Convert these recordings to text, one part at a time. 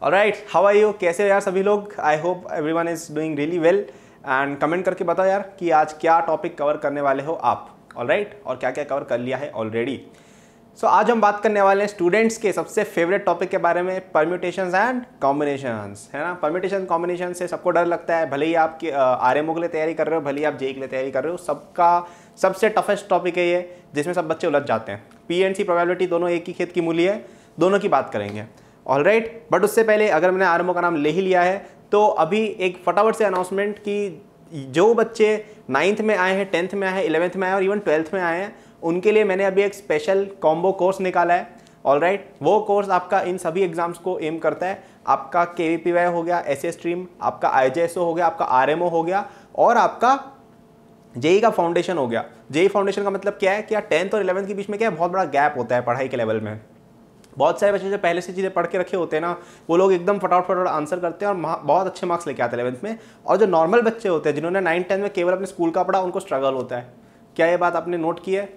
Alright, how are you? कैसे हो यार सभी लोग? I hope everyone is doing really well. And comment करके बताओ यार कि आज क्या टॉपिक कवर करने वाले हो आप। ऑलराइट, और क्या क्या कवर कर लिया है ऑलरेडी। सो आज हम बात करने वाले हैं स्टूडेंट्स के सबसे फेवरेट टॉपिक के बारे में, परम्यूटेशंस एंड कॉम्बिनेशंस, है ना। परम्यूटेशन कॉम्बिनेशन से सबको डर लगता है, भले ही आप आरएमओ के लिए तैयारी कर रहे हो, भले ही आप जेई के लिए तैयारी कर रहे हो, सबका सबसे टफेस्ट टॉपिक है ये, जिसमें सब बच्चे उलझ जाते हैं। पीएनसी प्रोबेबिलिटी दोनों एक ही खेत की मूली है, दोनों की बात करेंगे। ऑलराइट, बट उससे पहले अगर मैंने आरएमओ का नाम ले ही लिया है तो अभी एक फटाफट से अनाउंसमेंट कि जो बच्चे 9th में आए हैं, 10th में आए हैं, 11th में आए हैं और इवन 12th में आए हैं, उनके लिए मैंने अभी एक स्पेशल कॉम्बो कोर्स निकाला है। ऑलराइट, वो कोर्स आपका इन सभी एग्जाम्स को एम करता है। आपका केवीपीवाई हो गया, एसए स्ट्रीम, आपका आईजेएसओ हो गया, आपका आरएमओ हो गया और आपका जेई का फाउंडेशन हो गया। जेई फाउंडेशन का मतलब क्या है कि 10th और 11th के बीच में क्या है, बहुत बड़ा गैप होता है पढ़ाई के लेवल में। बहुत सारे बच्चे जो पहले से चीज़ें पढ़ के रखे होते हैं ना, वो लोग एकदम फटाफट आंसर करते हैं और बहुत अच्छे मार्क्स लेके आते हैं 11th में। और जो नॉर्मल बच्चे होते हैं जिन्होंने 9th-10th में केवल अपने स्कूल का पढ़ा, उनको स्ट्रगल होता है। क्या ये बात आपने नोट की है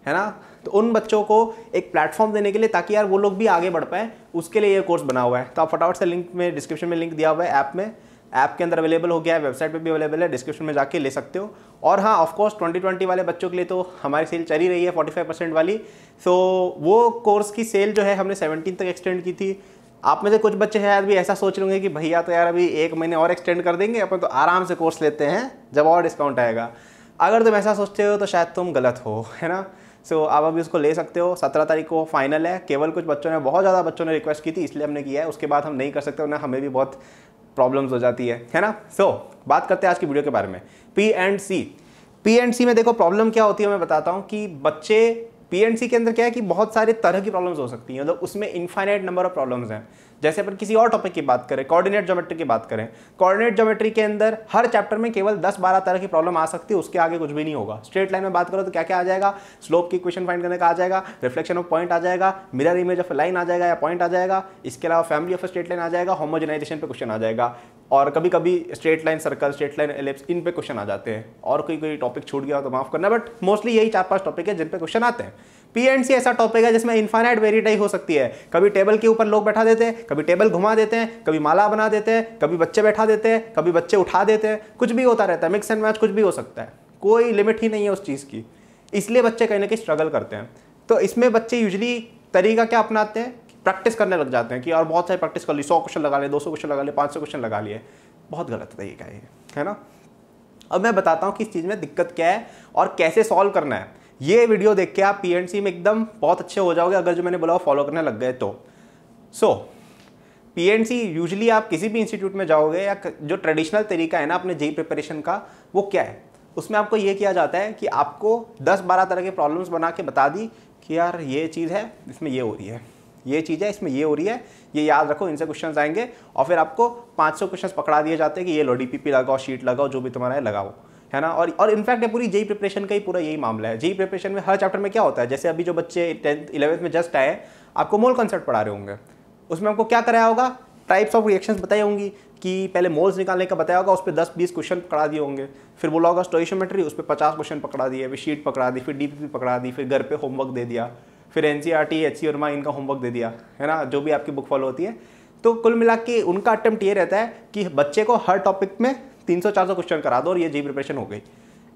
ना? तो उन बच्चों को एक प्लेटफॉर्म देने के लिए, ताकि यार वो लोग भी आगे बढ़ पाए, उसके लिए ये कोर्स बना हुआ है। तो आप फटाफट से लिंक में, डिस्क्रिप्शन में लिंक दिया हुआ है ऐप में, ऐप के अंदर अवेलेबल हो गया है, वेबसाइट पे भी अवेलेबल है, डिस्क्रिप्शन में जाके ले सकते हो। और हाँ, ऑफकोर्स 2020 वाले बच्चों के लिए तो हमारी सेल चल ही रही है 45% वाली। सो वो कोर्स की सेल जो है हमने 17 तक एक्सटेंड की थी। आप में से कुछ बच्चे शायद भी ऐसा सोच रहे होंगे कि भैया तो यार अभी 1 महीने और एक्सटेंड कर देंगे, अपन तो आराम से कोर्स लेते हैं जब और डिस्काउंट आएगा। अगर तुम ऐसा सोचते हो तो शायद तुम गलत हो, है ना। सो आप अभी उसको ले सकते हो। 17 तारीख को फाइनल है। केवल कुछ बच्चों ने, बहुत ज़्यादा बच्चों ने रिक्वेस्ट की थी, इसलिए हमने किया है। उसके बाद हम नहीं कर सकते, वरना हमें भी बहुत प्रॉब्लम्स हो जाती है ना। सो बात करते हैं आज की वीडियो के बारे में, पी एंड सी में। देखो प्रॉब्लम क्या होती है मैं बताता हूँ कि बच्चे पीएनसी के अंदर क्या है कि बहुत सारे तरह की प्रॉब्लम्स हो सकती हैं, मतलब उसमें इनफाइनाइट नंबर ऑफ प्रॉब्लम्स हैं। जैसे अपन किसी और टॉपिक की बात करें, कोऑर्डिनेट ज्योमेट्री की बात करें, कोऑर्डिनेट ज्योमेट्री के अंदर हर चैप्टर में केवल 10-12 तरह की प्रॉब्लम आ सकती है, उसके आगे कुछ भी नहीं होगा। स्ट्रेट लाइन में बात करो तो क्या क्या आ जाएगा, स्लोप की इक्वेशन फाइंड करने का आ जाएगा, रिफ्लेक्शन ऑफ पॉइंट आ जाएगा, मिरर इमेज ऑफ लाइन आ जाएगा या पॉइंट आ जाएगा, इसके अलावा फैमिली ऑफ स्ट्रेट लाइन आ जाएगा, होमोजेनाइजेशन पे क्वेश्चन आ जाएगा, और कभी कभी straight line circle, straight line ellipse, इन पे क्वेश्चन आ जाते हैं। और कोई टॉपिक छूट गया हो तो माफ करना, बट मोस्टली यही 4-5 टॉपिक है जिन पे क्वेश्चन आते हैं। पीएनसी ऐसा टॉपिक है जिसमें इनफाइनाइट वेरिएटी हो सकती है। कभी टेबल के ऊपर लोग बैठा देते हैं, कभी टेबल घुमा देते हैं, कभी माला बना देते हैं, कभी बच्चे बैठा देते हैं, कभी बच्चे उठा देते हैं, कुछ भी होता रहता है, मिक्स एंड मैच कुछ भी हो सकता है, कोई लिमिट ही नहीं है उस चीज़ की। इसलिए बच्चे कहीं ना कहीं स्ट्रगल करते हैं। तो इसमें बच्चे यूजली तरीका क्या अपनाते हैं, प्रैक्टिस करने लग जाते हैं कि और बहुत सारी प्रैक्टिस कर ली, 100 क्वेश्चन लगा लिए, 200 क्वेश्चन लगा लिए, 500 क्वेश्चन लगा लिए। बहुत गलत तरीका है ना। अब मैं बताता हूँ कि इस चीज़ में दिक्कत क्या है और कैसे सॉल्व करना है। ये वीडियो देख के आप पीएनसी में एकदम बहुत अच्छे हो जाओगे, अगर जो मैंने बोला वो फॉलो करने लग गए तो। सो पीएनसी यूजुअली आप किसी भी इंस्टीट्यूट में जाओगे, या जो ट्रेडिशनल तरीका है ना अपने जेई प्रिपरेशन का, वो क्या है, उसमें आपको ये किया जाता है कि आपको 10-12 तरह के प्रॉब्लम्स बना के बता दी कि यार ये चीज़ है, इसमें ये हो रही है, ये चीज़ है, इसमें ये हो रही है, ये याद रखो, इनसे क्वेश्चंस आएंगे। और फिर आपको 500 क्वेश्चंस पकड़ा दिए जाते हैं कि ये लो डीपीपी लगाओ, शीट लगाओ, जो भी तुम्हारा है लगाओ, है ना। और इनफैक्ट ये पूरी जेई प्रिपरेशन का ही पूरा यही मामला है। जेई प्रिपरेशन में हर चैप्टर में क्या होता है, जैसे अभी जो बच्चे 10th 11th में जस्ट आए, आपको मोल कंसेप्ट पढ़ा रहे होंगे, उसमें आपको क्या कराया होगा, टाइप्स ऑफ रिएक्शंस बताई होंगी कि पहले मोल्स निकालने का बताया होगा, उस पर 10-20 क्वेश्चन पकड़ा दिए होंगे। फिर बोला होगा स्टोइशियोमेट्री, उस पर 50 क्वेश्चन पकड़ा दिए, फिर शीट पकड़ा दी, फिर डीपीपी पकड़ा दी, फिर घर पे होमवर्क दे दिया, फिर एनसीईआरटी, एचसी वर्मा इनका होमवर्क दे दिया, है ना, जो भी आपकी बुक फॉलो होती है। तो कुल मिला के उनका अटेम्प्ट ये रहता है कि बच्चे को हर टॉपिक में 300-400 क्वेश्चन करा दो और ये जेई प्रिपरेशन हो गई।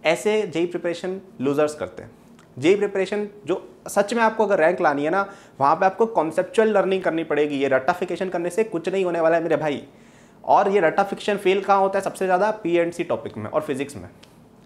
ऐसे जेई प्रिपरेशन लूजर्स करते हैं। जेई प्रिपरेशन जो सच में आपको अगर रैंक लानी है ना, वहाँ पे आपको कॉन्सेप्चुअल लर्निंग करनी पड़ेगी। ये रट्टाफिकेशन करने से कुछ नहीं होने वाला है मेरे भाई। और ये रट्टाफिकेशन फेल कहाँ होता है सबसे ज़्यादा, पीएनसी टॉपिक में और फिजिक्स में।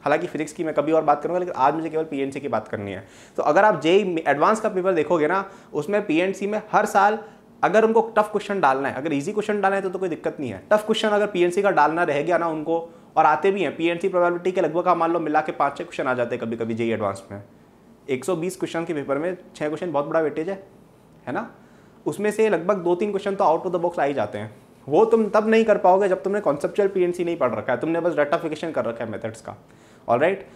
हालांकि फिजिक्स की मैं कभी और बात करूंगा, लेकिन आज मुझे केवल पीएनसी की बात करनी है। तो अगर आप जेई एडवांस का पेपर देखोगे ना, उसमें पीएनसी में हर साल अगर उनको टफ क्वेश्चन डालना है, अगर इजी क्वेश्चन डालना है तो कोई दिक्कत नहीं है। टफ क्वेश्चन अगर पीएनसी का डालना रह गया ना उनको, और आते भी हैं, पीएनसी प्रोबेबिलिटी के लगभग मान लो मिला के 5-6 क्वेश्चन आ जाते हैं कभी कभी जेई एडवांस में। 120 क्वेश्चन के पेपर में 6 क्वेश्चन बहुत बड़ा वेटेज है ना। उसमें से लगभग 2-3 क्वेश्चन तो आउट ऑफ द बॉक्स आ ही जाते हैं। वो तुम तब नहीं कर पाओगे जब तुमने कॉन्सेप्चुअल पीएनसी नहीं पढ़ रखा है, तुमने बस रट्टाफिकेशन कर रखा है मेथड्स का। ऑलराइट,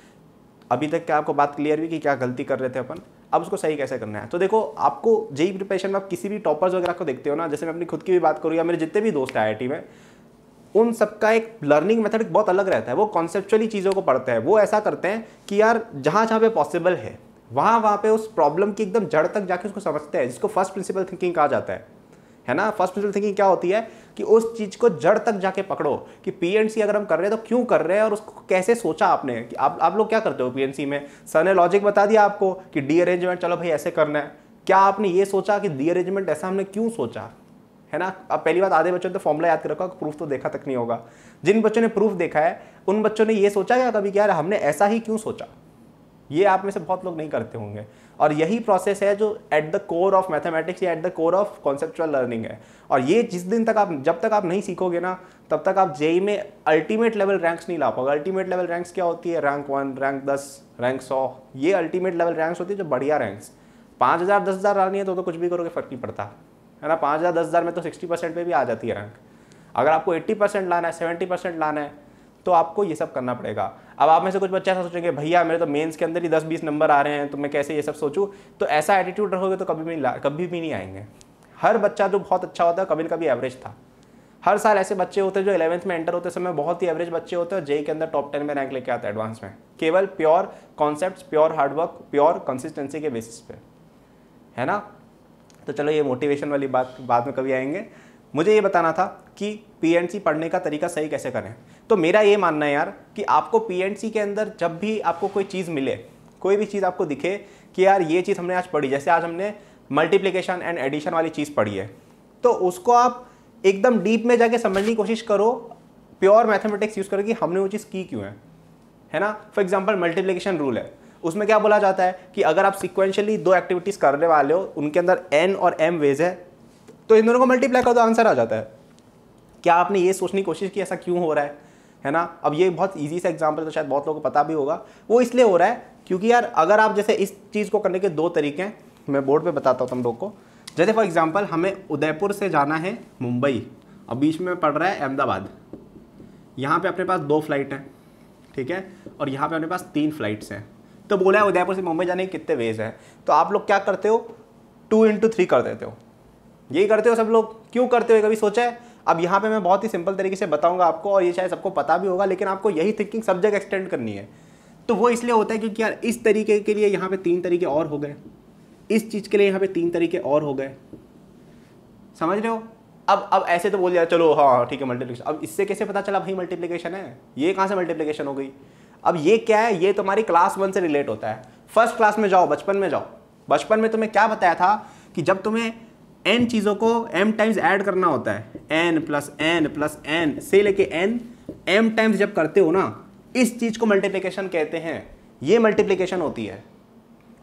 अभी तक क्या आपको बात क्लियर हुई कि क्या गलती कर रहे थे अपन, अब उसको सही कैसे करना है। तो देखो, आपको जेई प्रिपरेशन में आप किसी भी टॉपर्स वगैरह को देखते हो ना, जैसे मैं अपनी खुद की भी बात करूँ या मेरे जितने भी दोस्त हैं आईआईटी में, उन सबका एक लर्निंग मेथड बहुत अलग रहता है। वो कॉन्सेप्चुअली चीज़ों को पढ़ते हैं। वो ऐसा करते हैं कि यार जहाँ जहाँ पे पॉसिबल है वहाँ पे उस प्रॉब्लम की एकदम जड़ तक जाके उसको समझते हैं, जिसको फर्स्ट प्रिंसिपल थिंकिंग कहा जाता है। है ना। फर्स्ट प्रिंसिपल थिंकिंग क्या होती है कि उस चीज़ को जड़ तक जाके पकड़ो कि पीएनसी अगर हम कर रहे हैं तो क्यों कर रहे हैं और उसको कैसे सोचा आपने। कि आप लोग क्या करते हो पीएनसी में, सर ने लॉजिक बता दिया आपको कि डी अरेंजमेंट चलो भाई ऐसे करना है, क्या आपने ये सोचा कि डी अरेंजमेंट ऐसा हमने क्यों सोचा, है ना। अब पहली बात, आधे बच्चों ने तो फॉर्मूला याद कर रखा, प्रूफ तो देखा तक नहीं होगा। जिन बच्चों ने प्रूफ देखा है उन बच्चों ने ये सोचा क्या कभी, क्या हमने ऐसा ही क्यों सोचा। ये आप में से बहुत लोग नहीं करते होंगे, और यही प्रोसेस है जो at the core of mathematics या at the core of conceptual learning है। और ये जिस दिन तक आप, जब तक आप नहीं सीखोगे ना, तब तक आप जेई में अल्टीमेट लेवल रैंक्स नहीं ला पाओगे। अल्टीमेट लेवल रैंक्स क्या होती है, रैंक 1, रैंक 10, रैंक 100, ये अल्टीमेट लेवल रैंक्स होती है जो बढ़िया रैंक्स। 5000 10,000 लानी है तो कुछ भी करोगे फर्क नहीं पड़ता, है ना। 5000 10,000 में तो 60% पे भी आ जाती है रैंक। अगर आपको 80% लाना है, 70% लाना है, तो आपको ये सब करना पड़ेगा। अब आप में से कुछ बच्चे ऐसा सोचेंगे, भैया मेरे तो मेंस के अंदर ही 10-20 नंबर आ रहे हैं, तो मैं कैसे ये सब सोचूं। तो ऐसा एटीट्यूड रखोगे तो कभी भी नहीं आएंगे। हर बच्चा जो बहुत अच्छा होता है कभी न कभी एवरेज था। हर साल ऐसे बच्चे होते हैं जो 11th में एंटर होते समय बहुत ही एवरेज बच्चे होते हैं, जेई के अंदर टॉप 10 में रैंक लेके आते हैं एडवांस में, केवल pure concepts, pure hard work, pure consistency के बेसिस पे, है ना। तो चलो ये मोटिवेशन वाली बात बाद में कभी आएंगे। मुझे ये बताना था कि पीएनसी पढ़ने का तरीका सही कैसे करें। तो मेरा ये मानना है यार कि आपको पीएनसी के अंदर जब भी आपको कोई चीज़ मिले, कोई भी चीज़ आपको दिखे कि यार ये चीज़ हमने आज पढ़ी, जैसे आज हमने मल्टीप्लिकेशन एंड एडिशन वाली चीज़ पढ़ी है, तो उसको आप एकदम डीप में जाके समझने की कोशिश करो, प्योर मैथमेटिक्स यूज़ करो कि हमने वो चीज़ की क्यों है ना। फॉर एग्जाम्पल मल्टीप्लिकेशन रूल है, उसमें क्या बोला जाता है कि अगर आप सिक्वेंशियली 2 एक्टिविटीज़ करने वाले हो, उनके अंदर n और m वेज है, तो इन दोनों को मल्टीप्लाई कर दो, आंसर आ जाता है। क्या आपने ये सोचने की कोशिश की ऐसा क्यों हो रहा है ना। अब ये बहुत ईजी सा एग्जांपल तो शायद बहुत लोगों को पता भी होगा, वो इसलिए हो रहा है क्योंकि यार अगर आप जैसे इस चीज़ को करने के 2 तरीके हैं, मैं बोर्ड पे बताता हूँ तुम लोग को। जैसे फॉर एग्जांपल हमें उदयपुर से जाना है मुंबई, अब बीच में पड़ रहा है अहमदाबाद, यहाँ पे अपने पास 2 फ्लाइट हैं, ठीक है, और यहाँ पे अपने पास 3 फ्लाइट्स हैं। तो बोला है उदयपुर से मुंबई जाने के कितने वेज हैं, तो आप लोग क्या करते हो, 2 × 3 कर देते हो। यही करते हो सब लोग, क्यों करते हो कभी सोचा है। अब यहाँ पे मैं बहुत ही सिंपल तरीके से बताऊंगा आपको, और ये शायद सबको पता भी होगा, लेकिन आपको यही थिंकिंग सब जगह एक्सटेंड करनी है। तो वो इसलिए होता है क्योंकि यार इस तरीके के लिए यहाँ पे 3 तरीके और हो गए, इस चीज़ के लिए यहाँ पे 3 तरीके और हो गए, समझ रहे हो। अब ऐसे तो बोल दिया चलो हाँ ठीक है मल्टीप्लिकेशन, अब इससे कैसे पता चला भाई मल्टीप्लिकेशन है, ये कहाँ से मल्टीप्लिकेशन हो गई। अब ये क्या है, ये तुम्हारी क्लास 1 से रिलेट होता है। फर्स्ट क्लास में जाओ, बचपन में जाओ, बचपन में तुम्हें क्या बताया था कि जब तुम्हें n चीज़ों को m टाइम्स ऐड करना होता है, n + n + n से लेके n, m टाइम्स जब करते हो ना, इस चीज़ को मल्टीप्लिकेशन कहते हैं, ये मल्टीप्लिकेशन होती है।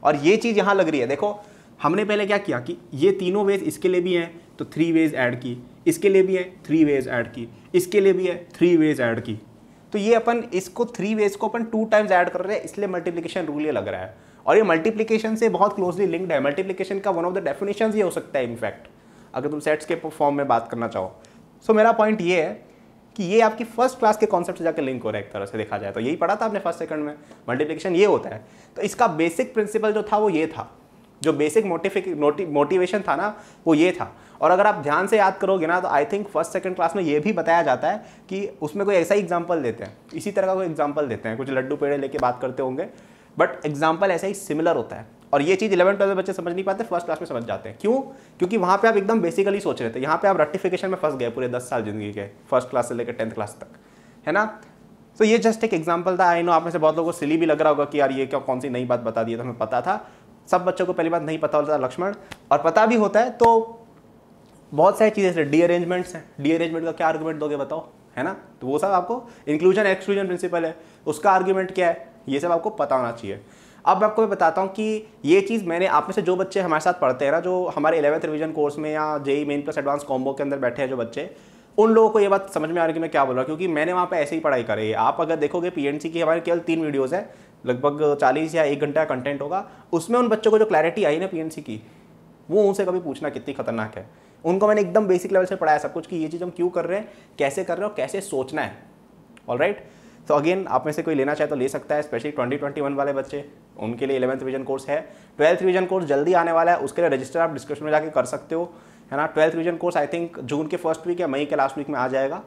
और ये चीज़ यहाँ लग रही है, देखो हमने पहले क्या किया कि ये तीनों वेज इसके लिए भी हैं तो 3 वेज ऐड की, इसके लिए भी है 3 वेज ऐड की, इसके लिए भी है 3 वेज ऐड की। तो ये अपन इसको 3 वेज को अपन 2 टाइम्स ऐड कर रहे हैं, इसलिए मल्टीप्लिकेशन रूल ये लग रहा है। और ये मल्टीप्लिकेशन से बहुत क्लोजली लिंक्ड है। मल्टीप्लिकेशन का वन ऑफ द डेफिनेशंस ये हो सकता है इनफैक्ट, अगर तुम सेट्स के फॉर्म में बात करना चाहो। सो मेरा पॉइंट ये है कि ये आपकी फर्स्ट क्लास के कॉन्सेप्ट से जाकर लिंक हो रहा है, एक तरह से देखा जाए तो। यही पढ़ा था आपने फर्स्ट सेकंड में, मल्टीप्लिकेशन ये होता है। तो इसका बेसिक प्रिंसिपल जो था वो ये था, जो बेसिक मोटिवेशन था ना वो ये था। और अगर आप ध्यान से याद करोगे ना तो I think first second class में ये भी बताया जाता है कि उसमें कोई ऐसा ही एग्जाम्पल देते हैं, इसी तरह का कोई एग्जाम्पल देते हैं, कुछ लड्डू पेड़े लेके बात करते होंगे, बट एग्जाम्पल ऐसा ही सिमिलर होता है। और ये चीज़ 11th-12th बच्चे समझ नहीं पाते, फर्स्ट क्लास में समझ जाते हैं। क्यों? क्योंकि वहाँ पे आप एकदम बेसिकली सोच रहे थे, यहाँ पे आप रेक्टिफिकेशन में फंस गए पूरे 10 साल जिंदगी के, फर्स्ट क्लास से लेकर 10th क्लास तक, है ना। तो ये जस्ट एक एग्जाम्पल था। आई नो आप में से बहुत लोगों को सिली भी लग रहा होगा कि यार ये क्या कौन सी नई बात बता दी है, तो हमें पता था। सब बच्चों को पहली बात नहीं पता होता लक्ष्मण, और पता भी होता है तो बहुत सारी चीज़ें से डी अरेंजमेंट्स हैं। डी अरेंजमेंट का क्या आर्गूमेंट दोगे बताओ, है ना। तो वो सब आपको, इंक्लूजन एक्सक्लूजन प्रिंसिपल है, उसका आर्गूमेंट क्या है, ये सब आपको पता होना चाहिए। अब मैं आपको बताता हूँ कि ये चीज़ मैंने, आप में से जो बच्चे हमारे साथ पढ़ते हैं ना, जो हमारे 11th रिवीजन कोर्स में या JEE main plus advance combo के अंदर बैठे हैं जो बच्चे, उन लोगों को ये बात समझ में आ रही है कि मैं क्या बोल रहा हूँ, क्योंकि मैंने वहाँ पे ऐसे ही पढ़ाई करी है। आप अगर देखोगे पीएनसी की हमारे केवल 3 वीडियोज़ है, लगभग 40 या 1 घंटा का कंटेंट होगा, उसमें उन बच्चों को जो क्लैरिटी आई ना पीएनसी की, वो उनसे कभी पूछना कितनी खतरनाक है। उनको मैंने एकदम बेसिक लेवल से पढ़ाया सब कुछ कि ये चीज़ हम क्यों कर रहे हैं, कैसे कर रहे हो, कैसे सोचना है। ऑलराइट, तो अगेन आप में से कोई लेना चाहे तो ले सकता है, स्पेशली 2021 वाले बच्चे, उनके लिए 11th रिवीजन कोर्स है। 12th रिवीजन कोर्स जल्दी आने वाला है, उसके लिए रजिस्टर आप डिस्क्रिप्शन में जाके कर सकते हो, है ना। 12th revision course I think June के फर्स्ट वीक या मई के लास्ट वीक में आ जाएगा।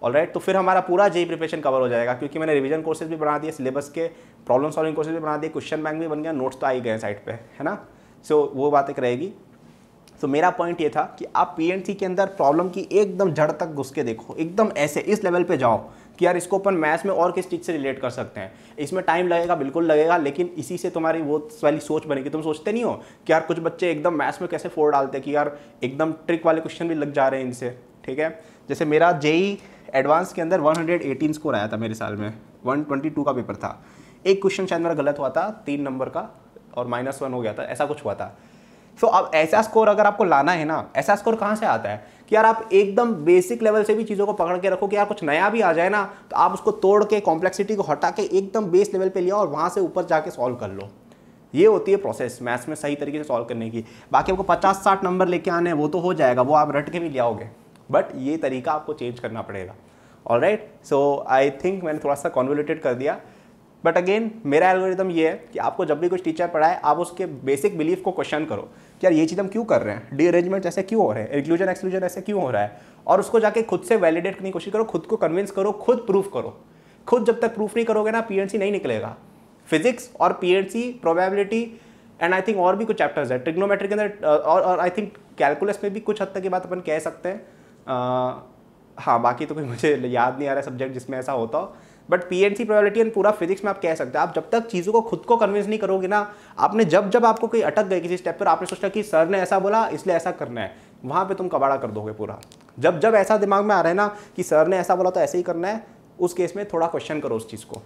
ऑलराइट, तो फिर हमारा पूरा जेई प्रिपरेशन कवर हो जाएगा, क्योंकि मैंने रिवीजन कोर्सेज भी बना दिए, सिलेबस के प्रॉब्लम सॉल्विंग कोर्सेज भी बना दिए, क्वेश्चन बैंक भी बन गया, नोट्स तो आ ही गए साइड पे, है ना। सो वो बात एक रहेगी। तो मेरा पॉइंट ये था कि आप पीएनसी के अंदर प्रॉब्लम की एकदम जड़ तक घुस के देखो, एकदम ऐसे इस लेवल पे जाओ कि यार इसको अपन मैथ्स में और किस चीज़ से रिलेट कर सकते हैं। इसमें टाइम लगेगा, बिल्कुल लगेगा, लेकिन इसी से तुम्हारी वो वाली सोच बनेगी। तुम सोचते नहीं हो कि यार कुछ बच्चे एकदम मैथ्स में कैसे 4 डालते हैं कि यार एकदम ट्रिक वाले क्वेश्चन भी लग जा रहे हैं इनसे, ठीक है। जैसे मेरा जेई एडवांस के अंदर 118 स्कोर आया था मेरे साल में, 122 का पेपर था। एक क्वेश्चन शायद मेरा गलत हुआ था 3 नंबर का और -1 हो गया था, ऐसा कुछ हुआ था। तो अब ऐसा स्कोर अगर आपको लाना है ना, ऐसा स्कोर कहाँ से आता है कि यार आप एकदम बेसिक लेवल से भी चीज़ों को पकड़ के रखो कि यार कुछ नया भी आ जाए ना तो आप उसको तोड़ के कॉम्प्लेक्सिटी को हटा के एकदम बेस लेवल पे लिया और वहाँ से ऊपर जाके सॉल्व कर लो। ये होती है प्रोसेस मैथ्स में सही तरीके से सॉल्व करने की। बाकी आपको 50-60 नंबर लेके आने हैं वो तो हो जाएगा, वो आप रट के भी ले आओगे, बट ये तरीका आपको चेंज करना पड़ेगा। ऑलराइट, सो आई थिंक मैंने थोड़ा सा कॉन्वोल्यूटेड कर दिया, बट अगेन मेरा एल्गोरिथम ये है कि आपको जब भी कुछ टीचर पढ़ाए आप उसके बेसिक बिलीफ को क्वेश्चन करो कि यार ये चीज़ हम क्यों कर रहे हैं, रीअरेंजमेंट ऐसे क्यों हो रहे हैं, इंक्लूजन एक्सक्लूजन ऐसे क्यों हो रहा है, और उसको जाके खुद से वैलिडेट करने की कोशिश करो, खुद को कन्विंस करो, खुद प्रूफ करो। खुद जब तक प्रूफ नहीं करोगे ना पीएनसी नहीं निकलेगा। फिजिक्स और PNC, probability and I think और भी कुछ चैप्टर्स है ट्रिग्नोमेट्री के अंदर, और आई थिंक कैलकुलस में भी कुछ हद तक की बात अपन कह सकते हैं। हाँ, बाकी तो कोई मुझे याद नहीं आ रहा है सब्जेक्ट जिसमें ऐसा होता हो, बट पीएनसी, प्रोबेबिलिटी एंड पूरा फिजिक्स में आप कह सकते हैं। आप जब तक चीज़ों को खुद को कन्विंस नहीं करोगे ना, आपने जब आपको कोई अटक गए किसी स्टेप पर, आपने सोचा कि सर ने ऐसा बोला इसलिए ऐसा करना है, वहाँ पे तुम कबाड़ा कर दोगे पूरा। जब ऐसा दिमाग में आ रहा है ना कि सर ने ऐसा बोला तो ऐसे ही करना है, उस केस में थोड़ा क्वेश्चन करो उस चीज़ को,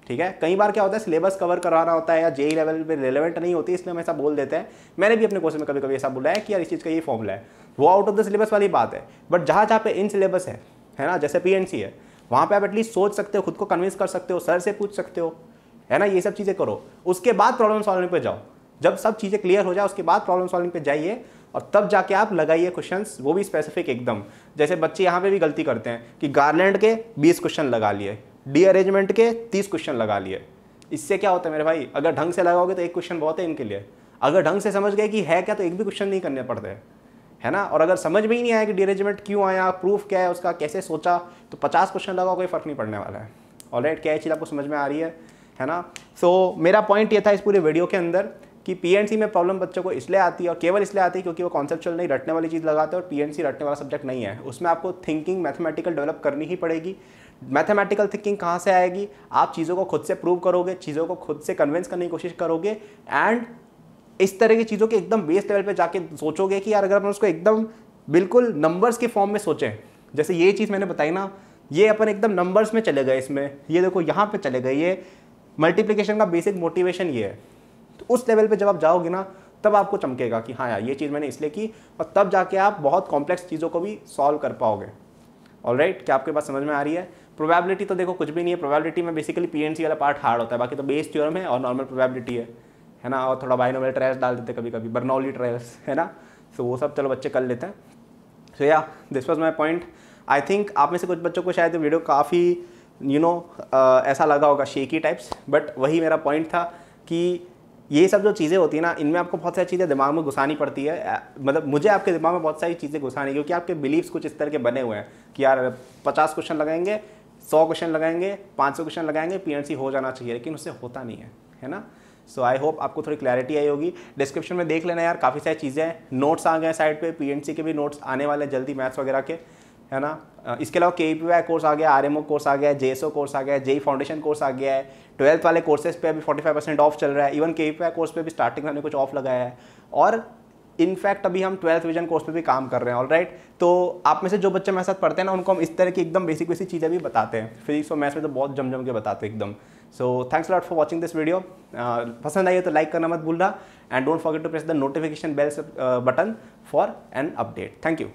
ठीक है। कई बार क्या होता है सिलेबस कवर कराना होता है या जेई लेवल पे रिलेवेंट नहीं होती, इसलिए हम ऐसा बोल देते हैं। मैंने भी अपने कोर्स में कभी कभी ऐसा बोला है कि यार इस चीज़ का ये फॉर्मूला है, वो आउट ऑफ द सिलेबस वाली बात है, बट जहाँ पे इन सिलेबस है ना, जैसे पीएनसी है, वहाँ पे आप एटलीस्ट सोच सकते हो, खुद को कन्विंस कर सकते हो, सर से पूछ सकते हो, है ना। ये सब चीज़ें करो, उसके बाद प्रॉब्लम सॉल्विंग पे जाओ। जब सब चीज़ें क्लियर हो जाए उसके बाद प्रॉब्लम सॉल्विंग पे जाइए और तब जाके आप लगाइए क्वेश्चंस, वो भी स्पेसिफिक एकदम। जैसे बच्चे यहाँ पे भी गलती करते हैं कि गार्लैंड के 20 क्वेश्चन लगा लिए, डी अरेंजमेंट के 30 क्वेश्चन लगा लिए। इससे क्या होता है मेरे भाई, अगर ढंग से लगाओगे तो एक क्वेश्चन बहुत है इनके लिए, अगर ढंग से समझ गए कि है क्या तो एक भी क्वेश्चन नहीं करने पड़ते, है ना। और अगर समझ में ही नहीं आया कि डी अरेंजमेंट क्यों आया, प्रूफ क्या है उसका, कैसे सोचा, तो 50 क्वेश्चन लगाओ, कोई फर्क नहीं पड़ने वाला है। ऑलराइट, क्या चीज़ आपको समझ में आ रही है ना। सो मेरा पॉइंट ये था इस पूरे वीडियो के अंदर कि पीएनसी में प्रॉब्लम बच्चों को इसलिए आती है और केवल इसलिए आती है क्योंकि वो कॉन्सेप्चुअल नहीं, रटने वाली चीज़ लगाते हैं, और पीएनसी रटने वाला सब्जेक्ट नहीं है। उसमें आपको थिंकिंग मैथमेटिकल डेवलप करनी ही पड़ेगी। मैथमेटिकल थिंकिंग कहाँ से आएगी, आप चीज़ों को खुद से प्रूव करोगे, चीज़ों को खुद से कन्विंस करने की कोशिश करोगे, एंड इस तरह की चीज़ों के एकदम बेस लेवल पे जाके सोचोगे कि यार अगर अपन उसको एकदम बिल्कुल नंबर्स के फॉर्म में सोचें, जैसे ये चीज़ मैंने बताई ना, ये अपन एकदम नंबर्स में चले गए, इसमें ये देखो यहाँ पे चले गए, ये मल्टीप्लिकेशन का बेसिक मोटिवेशन ये है। तो उस लेवल पे जब आप जाओगे ना तब आपको चमकेगा कि हाँ यार ये चीज़ मैंने इसलिए की, और तब जाके आप बहुत कॉम्प्लेक्स चीज़ों को भी सॉल्व कर पाओगे। ऑलराइट, क्या आपके पास समझ में आ रही है। प्रोबेबिलिटी तो देखो कुछ भी नहीं है, प्रोबेबिलिटी में बेसिकली पीएनसी वाला पार्ट हार्ड होता है, बाकी तो बेस थ्योरम है और नॉर्मल प्रोबेबिलिटी है ना, और थोड़ा बाइनोमियल ट्रायल्स डाल देते कभी कभी, बर्नौली ट्रायल्स, है ना। सो वो सब चलो बच्चे कर लेते हैं। सो या this was my point. I think आप में से कुछ बच्चों को शायद वीडियो काफ़ी ऐसा लगा होगा शेकी टाइप्स, बट वही मेरा पॉइंट था कि ये सब जो चीज़ें होती है ना, इनमें आपको बहुत सारी चीज़ें दिमाग में घुसानी पड़ती है। मतलब मुझे आपके दिमाग में बहुत सारी चीज़ें घुसानी, क्योंकि आपके बिलीव्स कुछ इस तरह के बने हुए हैं कि यार 50 क्वेश्चन लगाएंगे, 100 क्वेश्चन लगाएंगे, 500 क्वेश्चन लगाएंगे, पीएनसी हो जाना चाहिए, लेकिन उससे होता नहीं है ना। सो आई होप आपको थोड़ी क्लैरिटी आई होगी। डिस्क्रिप्शन में देख लेना यार, काफ़ी सारी चीज़ें हैं, नोट्स आ गए साइड पे, पीएनसी के भी नोट्स आने वाले जल्दी, मैथ्स वगैरह के, है ना। इसके अलावा केपीवाई कोर्स आ गया, आरएमओ कोर्स आ गया, जेएसओ कोर्स आ गया, जेई फाउंडेशन कोर्स आ गया है, 12th वाले कोर्सेज पे अभी 45% ऑफ चल रहा है, इवन केपीवाई कोर्स पे भी स्टार्टिंग में हमने कुछ ऑफ लगाया है, और इनफैक्ट अभी हम 12th विजन कोर्स पे भी काम कर रहे हैं। ऑलराइट, तो आप में से जो बच्चे मेरे साथ पढ़ते हैं ना, उनको हम इस तरह की एकदम बेसिक चीज़ें भी बताते हैं। फिजिक्स और मैथ्स में तो बहुत जम के बताते हैं एकदम। So thanks lot for watching this video. पसंद आई है तो लाइक करना मत भूलना, and don't forget to press the notification bell button for an update. Thank you.